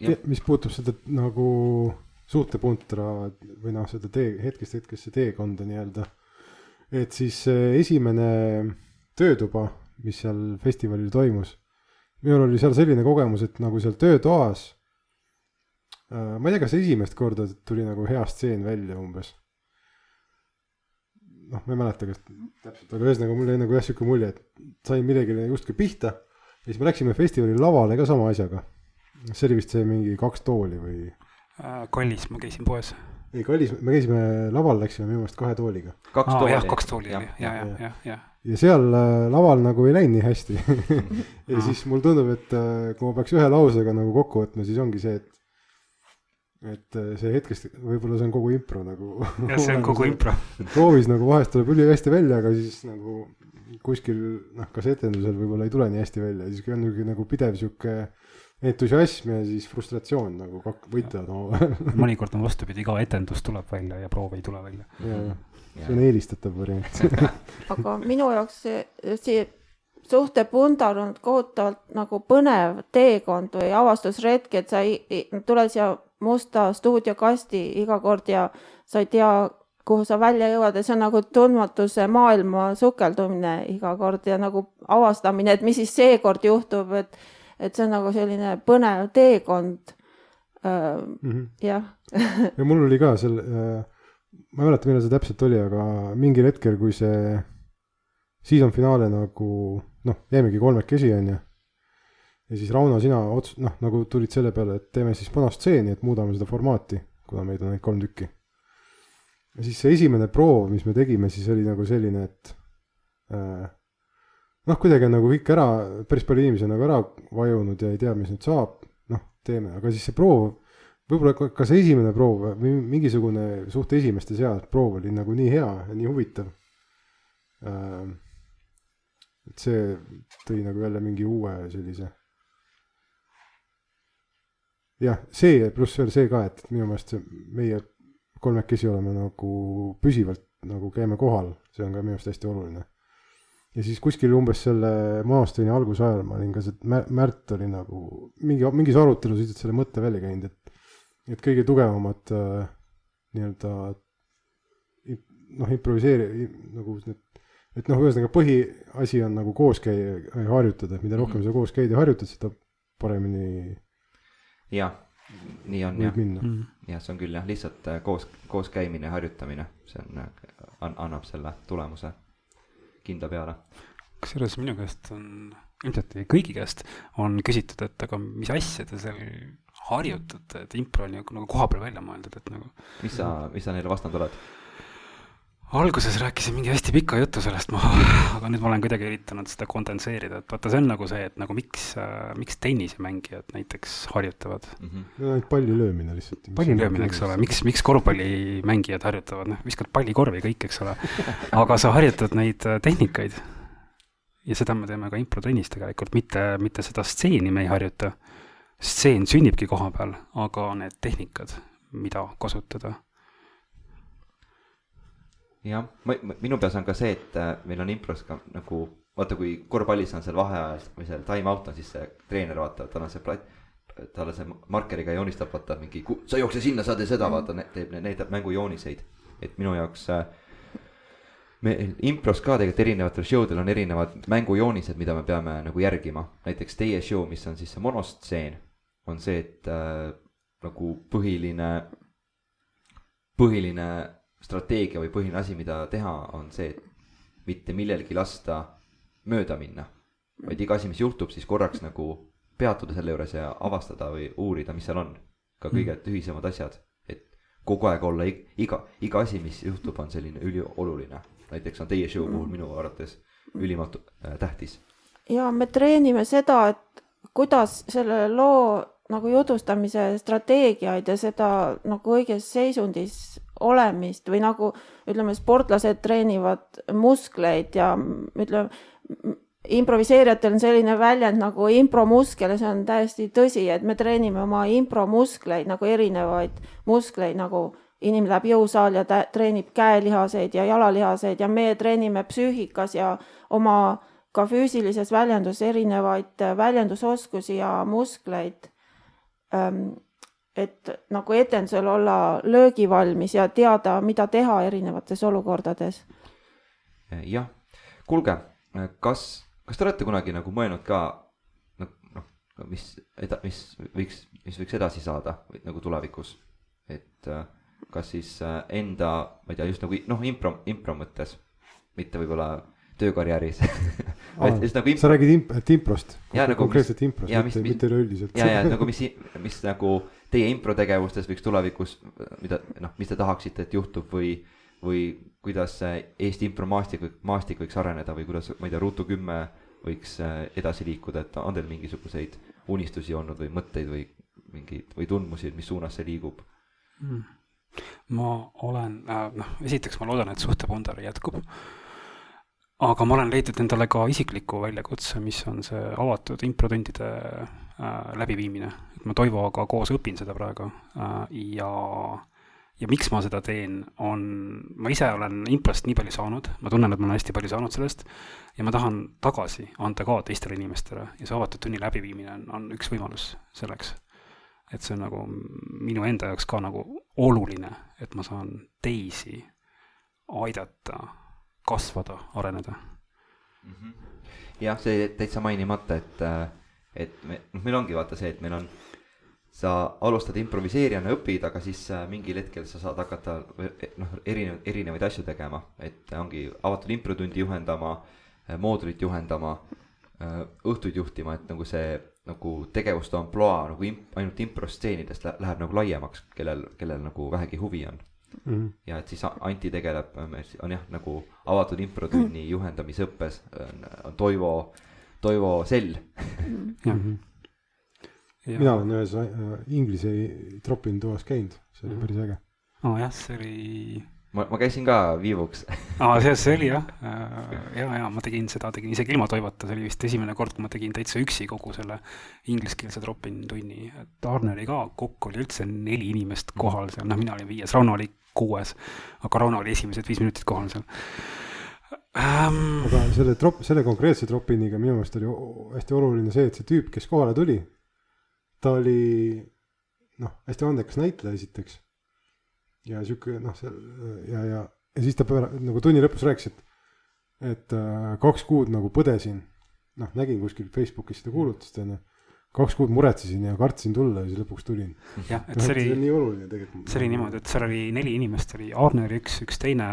Mis puutub seda nagu suhtepuntra või seda hetkesse teekonda nii-öelda, et siis esimene töötuba, mis seal festivalil toimus, minul oli seal selline kogemus, et nagu seal töötoas, ma ei tea, kas esimest korda tuli nagu hea stseen välja umbes. Ma ei mäleta, kas täpselt, aga ühesõnaga mul oli nagu siuke mulje, et sain midagi justkui pihta ja siis me läksime festivalil lavale ka sama asjaga. See oli vist see mingi 2 tooli või? Kallis, ma käisin poes. Ei, Kallis, me käisime laval, läksime minu meelest 2 tooliga. 2 tooli. Jah, 2 tooli oli, ja. Ja seal laval nagu ei läinud nii hästi. Ja siis mul tundub, et kui ma peaks ühe lausega nagu kokku võtma, siis ongi see, et see hetkest, võib-olla see on kogu impro nagu. Ja see on kogu impro. Proovis nagu vahest tuleb üli hästi välja, aga siis nagu kuskil, kas etendusel võib-olla ei tule nii hästi välja. Siis on nagu pidev siuke entusiasm ja siis frustratsioon nagu võitlevad omavahel. Mõnikord on vastupidi, iga etendus tuleb välja ja proov ei tule välja. See on eelistatav variant. Aga minu jaoks see suhtepundar on kohutavalt nagu põnev teekond või avastusretk, et sa tuled siia musta stuudiokasti iga kord ja sa ei tea, kuhu sa välja jõuad ja see on nagu tundmatuse maailma sukeldumine iga kord ja nagu avastamine, et mis siis seekord juhtub, et see on nagu selline põnev teekond. Jah. Ja mul oli ka ma ei mäleta, millal see täpselt oli, aga mingil hetkel, kui siis on finaale nagu, jäimegi 3 on ju. Ja siis Rauno, sina nagu tulid selle peale, et teeme siis punastseeni, et muudame seda formaati, kuna meid on neid 3 tükki. Ja siis see esimene proov, mis me tegime, siis oli nagu selline, et kuidagi on nagu kõik päris palju inimesi on nagu ära vajunud ja ei tea, mis nüüd saab, teeme, aga siis see proov, võib-olla ka see esimene proov, mingisugune suht esimeste seas proov oli nagu nii hea ja nii huvitav. Et see tõi nagu jälle mingi uue sellise. Jah, see pluss veel see ka, et minu meelest meie 3 oleme nagu püsivalt nagu käime kohal, see on ka minu meelest hästi oluline. Ja siis kuskil umbes selle Monosteni algusajal ma olin ka Märt oli nagu mingis arutelus lihtsalt selle mõtte välja käinud, et kõige tugevamad nii-öelda nagu et ühesõnaga põhiasi on nagu koos käia ja harjutada, mida rohkem sa koos käid ja harjutad, seda paremini jah, nii on võib minna. Ja see on küll jah, lihtsalt koos käimine ja harjutamine, see annab selle tulemuse kindla peale. Kusjuures minu käest on, ilmselt kõigi käest on küsitud, et aga mis asja te seal harjutate, et impro on nagu koha peal välja mõeldud, et nagu mis sa neile vastanud oled? Alguses rääkisin mingi hästi pika juttu sellest aga nüüd ma olen kuidagi üritanud seda kondenseerida, et vaata see on nagu see, et nagu miks tennisemängijad näiteks harjutavad. Ainult palli löömine lihtsalt. Palli löömine, eks ole, miks korvpallimängijad harjutavad, viskad pallikorvi kõik, eks ole, aga sa harjutad neid tehnikaid ja seda me teeme ka improtrennis tegelikult, mitte seda stseeni me ei harjuta, stseen sünnibki koha peal, aga need tehnikad, mida kasutada. Jah, minu peas on ka see, et meil on impros ka nagu, vaata kui korvpallis on seal vaheajal või seal time out on, siis see treener vaata, talle see markeriga joonistab, vaata mingi, sa jookse sinna, sa tee seda, vaata, näitab mängujooniseid. Et minu jaoks impros ka tegelikult erinevatel showdel on erinevad mängujoonised, mida me peame nagu järgima. Näiteks teie show, mis on siis see monostseen, on see, et nagu põhiline strateegia või põhiline asi, mida teha, on see, et mitte millelgi lasta mööda minna. Vaid iga asi, mis juhtub, siis korraks nagu peatuda selle juures ja avastada või uurida, mis seal on. Ka kõige tühisemad asjad. Et kogu aeg olla iga asi, mis juhtub, on selline ülioluline. Näiteks on teie show puhul minu arvates ülimalt tähtis. Ja me treenime seda, et kuidas selle loo nagu jutustamise strateegiaid ja seda nagu õiges seisundis olemist või nagu ütleme, sportlased treenivad muskleid ja ütleme, improviseerijatel on selline väljend nagu impromuskel ja see on täiesti tõsi, et me treenime oma impromuskleid nagu erinevaid muskleid, nagu inimene läheb jõusaal ja treenib käelihaseid ja jalalihaseid ja me treenime psüühikas ja oma ka füüsilises väljendus erinevaid väljendusoskusi ja muskleid. Et nagu etendusel olla löögivalmis ja teada, mida teha erinevates olukordades. Jah, kuulge, kas te olete kunagi nagu mõelnud ka, mis võiks edasi saada nagu tulevikus? Et kas siis enda, ma ei tea, just nagu impro mõttes, mitte võib-olla töökarjääris. Sa räägid improst, konkreetselt improst, mitte üleüldiselt. Ja nagu mis nagu teie improtegevustes võiks tulevikus, mis te tahaksite, et juhtub või kuidas Eesti impromaastik võiks areneda või kuidas, ma ei tea, Ruutu 10 võiks edasi liikuda, et on teil mingisuguseid unistusi olnud või mõtteid või tundmusi, mis suunas see liigub? Ma olen, esiteks ma loodan, et suhtepundar jätkub. Aga ma olen leidnud endale ka isikliku väljakutse, mis on see avatud improtundide läbiviimine. Et ma Toivoga koos õpin seda praegu ja ja miks ma seda teen, ma ise olen improst nii palju saanud, ma tunnen, et ma olen hästi palju saanud sellest ja ma tahan tagasi anda ka teistele inimestele ja see avatud tunni läbiviimine on üks võimalus selleks. Et see on nagu minu enda jaoks ka nagu oluline, et ma saan teisi aidata, kasvada, areneda. Jah, see täitsa mainimata, et meil ongi vaata see, et meil on sa alustad improviseerijana, õpid, aga siis mingil hetkel sa saad hakata erinevaid asju tegema, et ongi avatud improtundi juhendama, moodulit juhendama, õhtuid juhtima, et nagu see nagu tegevuste amploa nagu ainult improsteenidest läheb nagu laiemaks, kellel nagu vähegi huvi on. Ja et siis Anti tegeleb, on jah nagu avatud improtunni juhendamisõppes on Toivo Sell. Mina olen ühes inglise tropin toas käinud, see oli päris äge. Jah, see oli... Ma käisin ka viivuks. See oli jah, ma tegin isegi ilma Toivota, see oli vist esimene kord, kui ma tegin täitsa üksi kogu selle ingliskeelse tropin tunni. Arne oli ka, kokku oli üldse 4 inimest kohal seal, mina olin 5, Rauno oli 6, aga Rauno oli esimesed 5 minutit kohal seal. Aga selle konkreetse tropiniga minu meelest oli hästi oluline see, et see tüüp, kes kohale tuli, ta oli hästi andekas näitleja esiteks ja siuke ja siis ta nagu tunni lõpus rääkis, et 2 kuud nagu põdesin, nägin kuskil Facebookis seda kuulutust, 2 kuud muretsesin ja kartsin tulla ja siis lõpuks tulin. Jah, et see oli nii oluline tegelikult. See oli niimoodi, et seal oli 4 inimest, Arne oli üks teine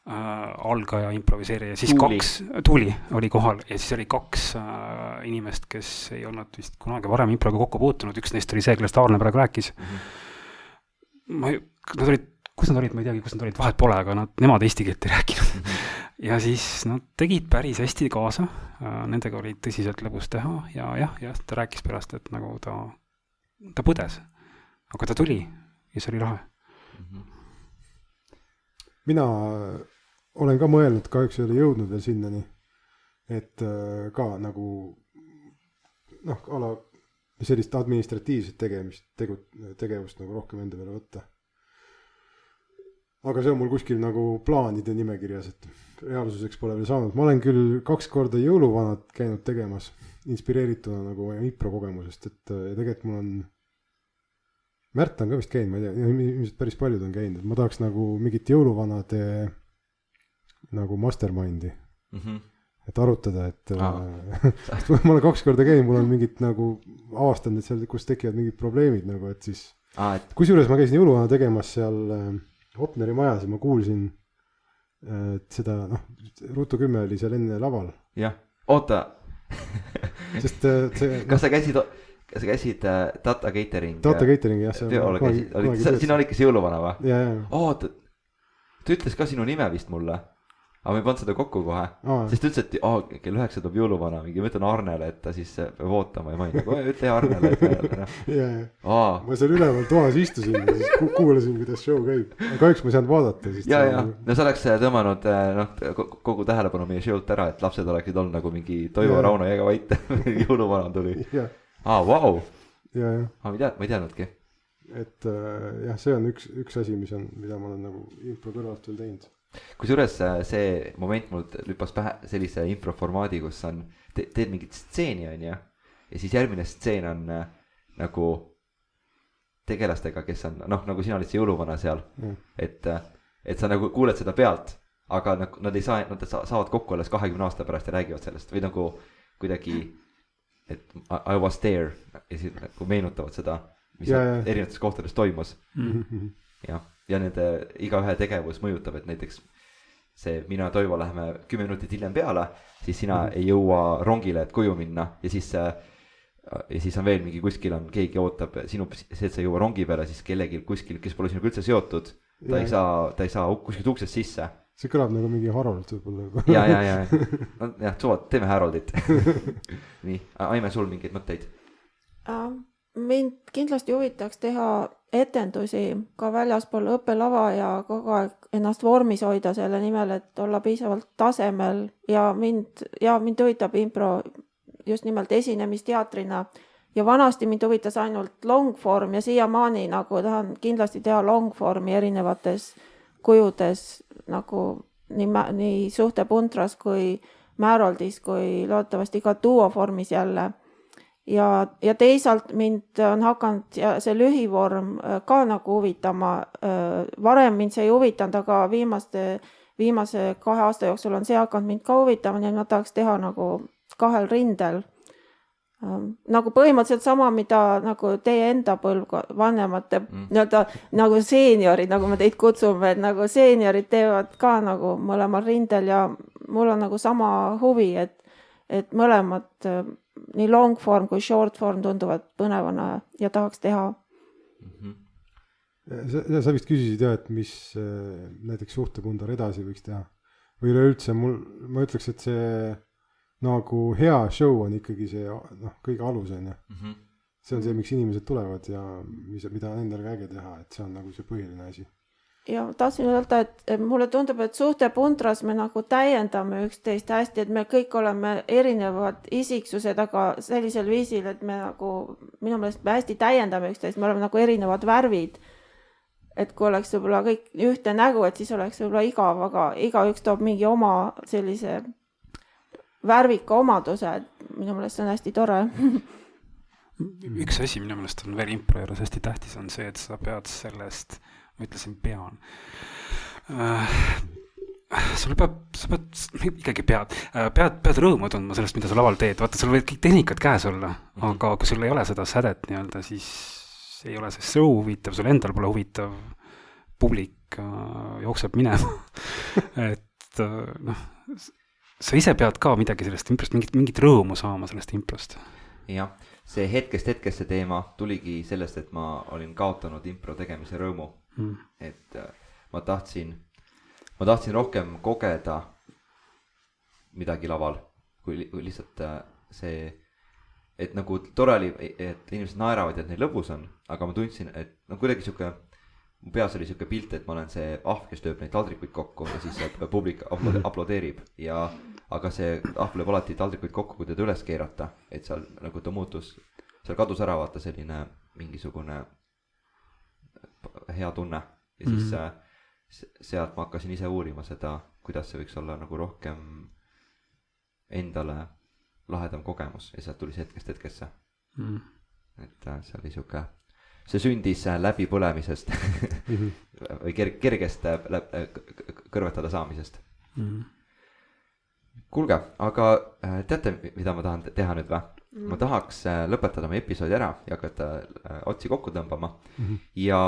algaja improviseerija, siis Tuuli oli kohal ja siis oli 2 inimest, kes ei olnud vist kunagi varem improga kokku puutunud, üks neist oli see, kellest Arne praegu rääkis. Kus nad olid, ma ei teagi, kus nad olid, vahet pole, aga nemad eesti keelt ei rääkinud. Ja siis nad tegid päris hästi kaasa, nendega oli tõsiselt lõbus teha ja ta rääkis pärast, et nagu ta põdes, aga ta tuli ja see oli lahe. Mina olen ka mõelnud, kahjuks ei ole jõudnud veel sinnani, et ka nagu ala sellist administratiivset tegevust nagu rohkem enda peale võtta. Aga see on mul kuskil nagu plaanide nimekirjas, et reaalsuseks pole veel saanud. Ma olen küll 2 korda jõuluvanad käinud tegemas, inspireerituna nagu impro kogemusest, et tegelikult mul on Märt on ka vist käinud, ma ei tea, ilmselt päris paljud on käinud, et ma tahaks nagu mingit jõuluvanade nagu mastermindi, et arutada, et ma olen 2 korda käinud, mul on mingid nagu avastanud, et seal, kus tekivad mingid probleemid nagu, et siis kusjuures ma käisin jõuluvana tegemas seal Hopneri majas ja ma kuulsin seda, Ruutu 10 oli seal enne laval. Jah, oota. Sest see... Kas sa käisid Data Catering? Data Catering, jah. Sina olid kes jõuluvana va? Jaa. Oota, ta ütles ka sinu nime vist mulle. Aga me ei pannud seda kokku kohe. Sest ütles, et kell 9 tuleb jõuluvana. Ma ütlen Arnele, et ta siis peab ootama ja ma ei nagu, ütle Arnele. Ma seal üleval toas istusin ja siis kuulasin, kuidas show käib. Kahjuks ma ei saanud vaadata. Ja. No sa oleks tõmmanud kogu tähelepanu meie show't ära, et lapsed oleksid olnud nagu mingi Toivo Rauno jäga vait. Jõuluvana tuli. Vau. Ma ei teadnudki. Et jah, see on üks asi, mida ma olen nagu impro kõrvalt veel teinud. Kusjuures see moment mul lüppas pähe sellise improformaadi, kus teed mingit stseeni on ja siis järgmine stseen on nagu tegelastega, kes on, nagu sina olid see jõuluvana seal, et sa nagu kuuled seda pealt, aga nad saavad kokku alles 20 aasta pärast ja räägivad sellest või nagu kuidagi, et I was there ja siis nagu meenutavad seda, mis erinevates kohtades toimus. Ja nende igaühe tegevus mõjutab, et näiteks see mina ja Toivo läheme 10 minutit hiljem peale, siis sina ei jõua rongile, et koju minna ja siis on veel mingi kuskil on, keegi ootab sinu, see, et sa ei jõua rongi peale, siis kellegi kuskil, kes pole sinuga üldse seotud, ta ei saa kuskilt uksest sisse. See kõlab nagu mingi Harold võib-olla. Ja, suvad, teeme Haroldit. Nii, Aime sul mingeid mõtteid? Mind kindlasti huvitaks teha etendusi ka väljaspool õppelava ja kogu aeg ennast vormis hoida selle nimel, et olla piisavalt tasemel ja mind huvitab impro just nimelt esinemisteatrina ja vanasti mind huvitas ainult longform ja siiamaani nagu tahan kindlasti teha longformi erinevates kujudes nagu nii suhtepuntras kui Märoldis kui loodetavasti ka duoformis jälle. Ja teisalt mind on hakanud see lühivorm ka nagu huvitama. Varem mind see ei huvitanud, aga viimase 2 aasta jooksul on see hakanud mind ka huvitama, nii et ma tahaks teha nagu 2 rindel. Nagu põhimõtteliselt sama, mida nagu teie enda vanemate nagu seeniorid, nagu me teid kutsume, et nagu seeniorid teevad ka nagu mõlemal rindel ja mul on nagu sama huvi, et mõlemad nii long form kui short form tunduvad põnevana ja tahaks teha. Sa vist küsisid jah, et mis näiteks suhtepundar edasi võiks teha. Või üleüldse ma ütleks, et see nagu hea show on ikkagi see kõige alus on. See on see, miks inimesed tulevad ja mida on endal äge teha, et see on nagu see põhiline asi. Ja tahtsin öelda, et mulle tundub, et suhtepuntras me nagu täiendame üksteist hästi, et me kõik oleme erinevad isiksused, aga sellisel viisil, et me nagu, minu meelest me hästi täiendame üksteist, me oleme nagu erinevad värvid. Et kui oleks võib-olla kõik ühte nägu, et siis oleks võib-olla igav, aga igaüks toob mingi oma sellise värvika omaduse, et minu meelest see on hästi tore. Üks asi minu meelest on veel impro juures hästi tähtis on see, et sa pead sellest, ma ütlesin pean, sa pead rõõmu tundma sellest, mida sa laval teed, vaata, sul võid kõik tehnikad käes olla, aga kui sul ei ole seda sädet nii-öelda, siis ei ole see show huvitav, sul endal pole huvitav, publik jookseb minema, et sa ise pead ka midagi sellest improst, mingit rõõmu saama sellest improst. Jah, see hetkest hetkesse teema tuligi sellest, et ma olin kaotanud impro tegemise rõõmu. Et ma tahtsin rohkem kogeda midagi laval, kui lihtsalt see, et nagu tore oli, et inimesed naeravad ja et neil lõbus on, aga ma tundsin, et kuidagi siuke, mu peas oli siuke pilt, et ma olen see ahv, kes tööb neid taldrikuid kokku ja siis publik aplodeerib ja aga see ahv lööb alati taldrikuid kokku, kui teda üles keerata, et seal nagu ta muutus, seal kadus ära vaata selline mingisugune hea tunne ja siis sealt ma hakkasin ise uurima seda, kuidas see võiks olla nagu rohkem endale lahedam kogemus ja sealt tuli see hetkest hetkesse. Et see oli siuke, see sündis läbi põlemisest või kergest kõrvetada saamisest. Kuulge, aga teate, mida ma tahan teha nüüd või? Ma tahaks lõpetada meie episoodi ära ja hakata otsi kokku tõmbama ja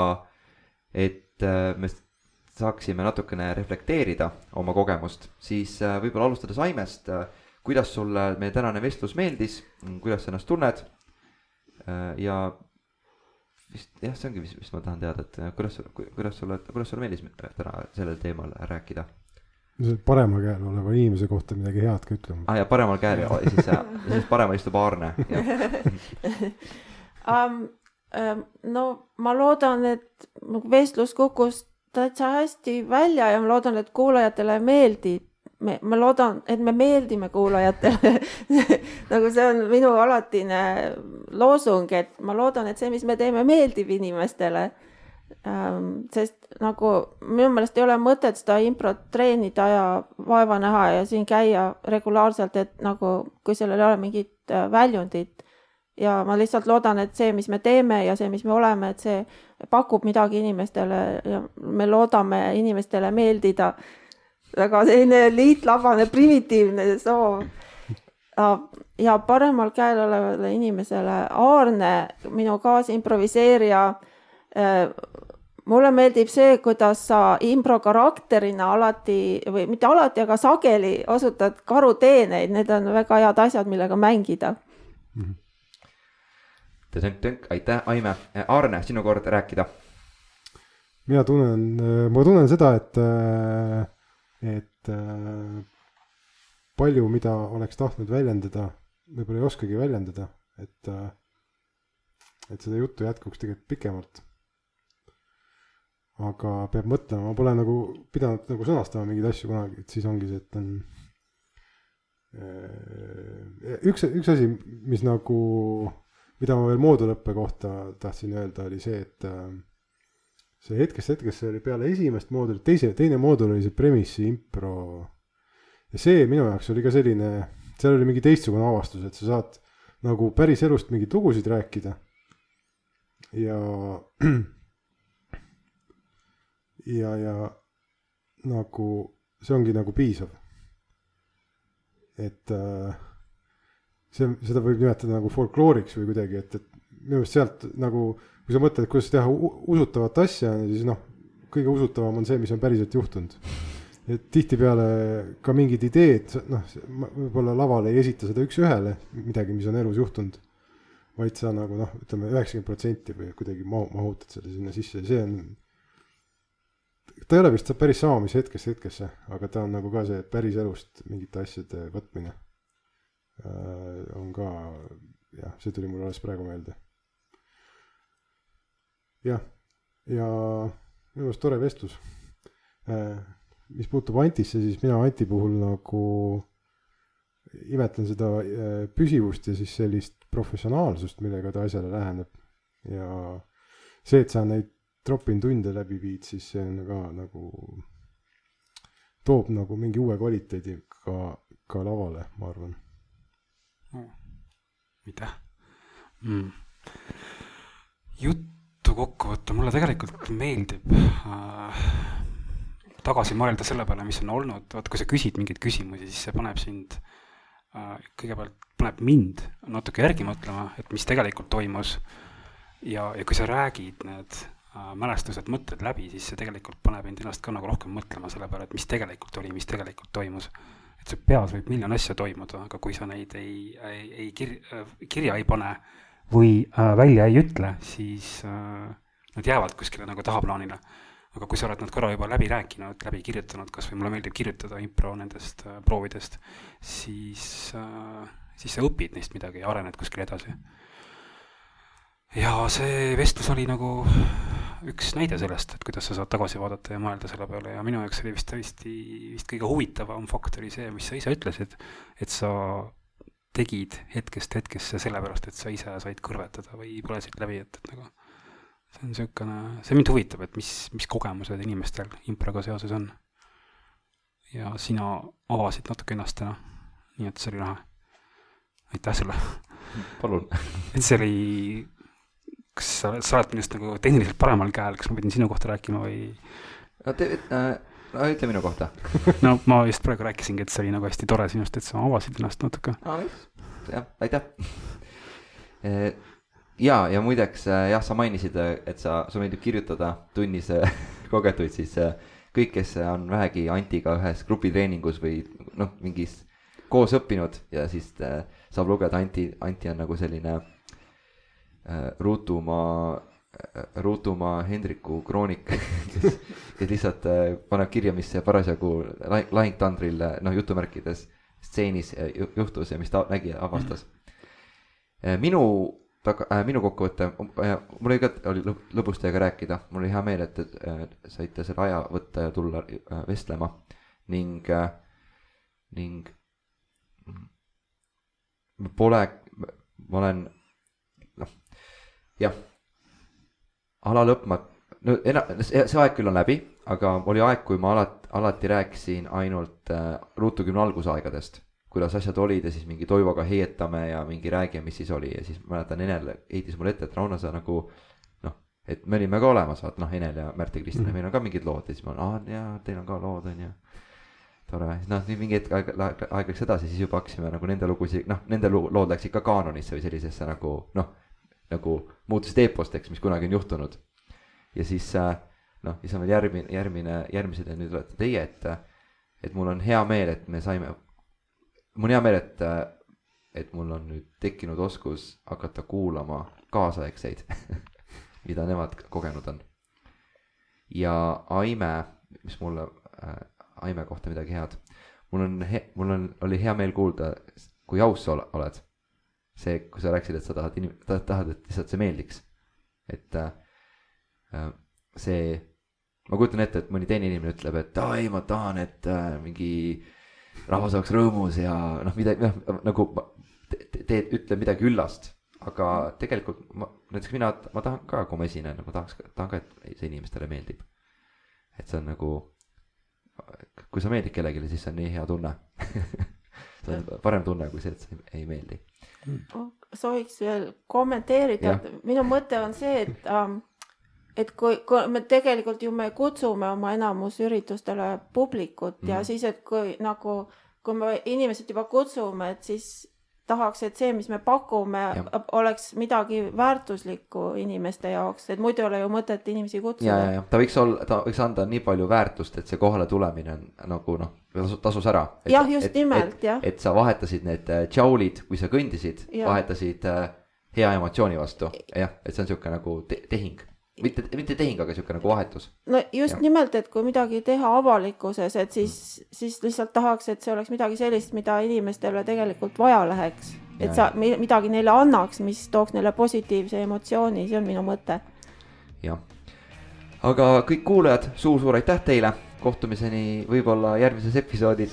et me saaksime natukene reflekteerida oma kogemust, siis võib-olla alustada Saimest, kuidas sulle meie tänane vestlus meeldis, kuidas sa ennast tunned ja vist, jah, see ongi, mis ma tahan teada, et kuidas sulle meeldis täna sellel teemal rääkida? Paremal käel oleva inimese kohta midagi head ka ütlema. Ja paremal käel ja siis paremal istub Aarne. No ma loodan, et vestlus kukkus täitsa hästi välja ja ma loodan, et kuulajatele meeldib. Ma loodan, et me meeldime kuulajatele. Nagu see on minu alatine loosung, et ma loodan, et see, mis me teeme, meeldib inimestele. Sest nagu minu meelest ei ole mõtet seda improt treenida ja vaeva näha ja siin käia regulaarselt, et nagu kui sellel ei ole mingit väljundit ja ma lihtsalt loodan, et see, mis me teeme ja see, mis me oleme, et see pakub midagi inimestele ja me loodame inimestele meeldida. Väga selline liitlabane, primitiivne soov. Ja paremal käel olevale inimesele Aarne, minu kaasimproviseerija, mulle meeldib see, kuidas sa impro karakterina alati, või mitte alati, aga sageli osutad karuteeneid, need on väga head asjad, millega mängida. Aitäh, Aime. Aarne, sinu kord rääkida. Ma tunnen seda, et palju, mida oleks tahtnud väljendada, võib-olla ei oskagi väljendada, et seda juttu jätkuks tegelikult pikemalt. Aga peab mõtlema, ma pole nagu pidanud nagu sõnastama mingeid asju kunagi, et siis ongi see, et on üks asi, mis mida ma veel moodulõppe kohta tahtsin öelda, oli see, et see hetkest oli peale esimest moodulit, teine moodul oli see Premissi impro. Ja see minu jaoks oli ka selline, seal oli mingi teistsugune avastus, et sa saad nagu päris elust mingeid lugusid rääkida. Ja nagu see ongi nagu piisav. Et seda võib nimetada nagu folklooriks või kuidagi, et minu meelest sealt nagu, kui sa mõtled, kuidas teha usutavat asja, siis kõige usutavam on see, mis on päriselt juhtunud. Et tihtipeale ka mingid ideed, võib-olla laval ei esita seda üks ühele, midagi, mis on elus juhtunud, vaid sa nagu ütleme 90% või kuidagi mahutad selle sinna sisse ja see on, ta ei ole vist päris sama, mis hetkesse, aga ta on nagu ka see päris elust mingite asjade võtmine. On ka, jah, see tuli mulle alles praegu meelde. Ja minu meelest tore vestlus. Mis puutub Antisse, siis mina Anti puhul nagu imetlen seda püsivust ja siis sellist professionaalsust, millega ta asjale läheneb. Ja see, et sa neid drop-in tunde läbi viid, siis see on ka nagu toob nagu mingi uue kvaliteedi ka lavale, ma arvan. Aitäh. Juttu kokku võtta, mulle tegelikult meeldib tagasi mõelda selle peale, mis on olnud. Vaat, kui sa küsid mingeid küsimusi, siis see paneb sind, kõigepealt paneb mind natuke järgi mõtlema, et mis tegelikult toimus. Ja kui sa räägid need mälestused, mõtted läbi, siis see tegelikult paneb end ennast ka nagu rohkem mõtlema selle peale, et mis tegelikult oli, mis tegelikult toimus. Et see peas võib miljon asja toimuda, aga kui sa neid kirja ei pane või välja ei ütle, siis nad jäävad kuskile nagu tahaplaanile. Aga kui sa oled nad korra juba läbi rääkinud, läbi kirjutanud, kas või mulle meeldib kirjutada impro nendest proovidest, siis sa õpid neist midagi ja arened kuskil edasi. Ja see vestlus oli nagu üks näide sellest, et kuidas sa saad tagasi vaadata ja mõelda selle peale ja minu jaoks oli vist kõige huvitavam fakt oli see, mis sa ise ütlesid, et sa tegid hetkest hetkesse sellepärast, et sa ise said kõrvetada või põlesid läbi, et nagu see on selline, see mind huvitab, et mis kogemused inimestel improga seoses on. Ja sina avasid natuke ennast täna, nii et see oli lahe. Aitäh sulle. Palun. Et see oli, kas sa oled minust nagu tehniliselt paremal käel, kas ma pidin sinu kohta rääkima või? Ütle minu kohta. No ma just praegu rääkisingi, et see oli nagu hästi tore sinust, et sa avasid ennast natuke. Jah, aitäh. Ja muideks, jah, sa mainisid, et sa meeldib kirjutada tunnis kogetuid, siis kõik, kes on vähegi Antiga ühes grupitreeningus või mingis koos õppinud ja siis saab lugeda Anti on nagu selline Ruutumaa Hendriku kroonik, kes lihtsalt paneb kirja, mis parasjagu lahingtandril jutumärkides stseenis juhtus ja mis ta nägi ja avastas. Minu kokkuvõtte, mul oli lõbus teiega rääkida, mul oli hea meel, et saite selle aja võtta ja tulla vestlema ning ma olen ala lõpma, see aeg küll on läbi, aga oli aeg, kui ma alati rääkisin ainult Ruutu gümna algusaegadest, kuidas asjad olid ja siis mingi Toivoga heietame ja mingi räägi, mis siis oli ja siis mäletan, Enel heitis mulle ette, et Rauno, sa nagu et me olime ka olemas, vaat Enel ja Märt ja Kristina, meil on ka mingid lood ja siis ma olen, jaa, teil on ka lood, on ju. Tore, nii mingi hetk aeg läks edasi, siis juba hakkasime nagu nende lugusid, nende lood läksid ka kaanonisse või sellisesse nagu muutusid eeposteks, mis kunagi on juhtunud. Ja siis siis on veel järgmised ja nüüd olete teie, et mul on hea meel, et me saime, mul on hea meel, et mul on nüüd tekkinud oskus hakata kuulama kaasaegseid, mida nemad kogenud on. Ja Aime, mis mulle Aime kohta midagi head, oli hea meel kuulda, kui aus sa oled. See, kui sa rääksid, et sa tahad, et lihtsalt see meeldiks. Et see, ma kujutan ette, et mõni teine inimene ütleb, et ei, ma tahan, et mingi rahvas oleks rõõmus ja midagi, nagu ütle midagi üllast. aga tegelikult näiteks ma tahan ka, kui ma esinen, ma tahan ka, et see inimestele meeldib. Et see on nagu, kui sa meeldid kellelegi, siis see on nii hea tunne. See on parem tunne, kui see, et see ei meeldi. Sooviks veel kommenteerida, minu mõte on see, et kui me tegelikult ju me kutsume oma enamus üritustele publikut ja siis, et kui me inimesed juba kutsume, et siis tahaks, et see, mis me pakume, oleks midagi väärtuslikku inimeste jaoks, et muidu ei ole ju mõtet inimesi kutsuda. Ja. Ta võiks anda nii palju väärtust, et see kohale tulemine on nagu tasus ära. Jah, just nimelt, jah. Et sa vahetasid need tšaulid, kui sa kõndisid, vahetasid hea emotsiooni vastu. Jah, et see on siuke nagu tehing. Mitte tehing, aga siuke nagu vahetus. No just nimelt, et kui midagi teha avalikkuses, et siis lihtsalt tahaks, et see oleks midagi sellist, mida inimestele tegelikult vaja läheks. Et sa midagi neile annaks, mis tooks neile positiivse emotsiooni, see on minu mõte. Jah. Aga kõik kuulajad, suur aitäh teile. Kohtumiseni võib-olla järgmises episoodis.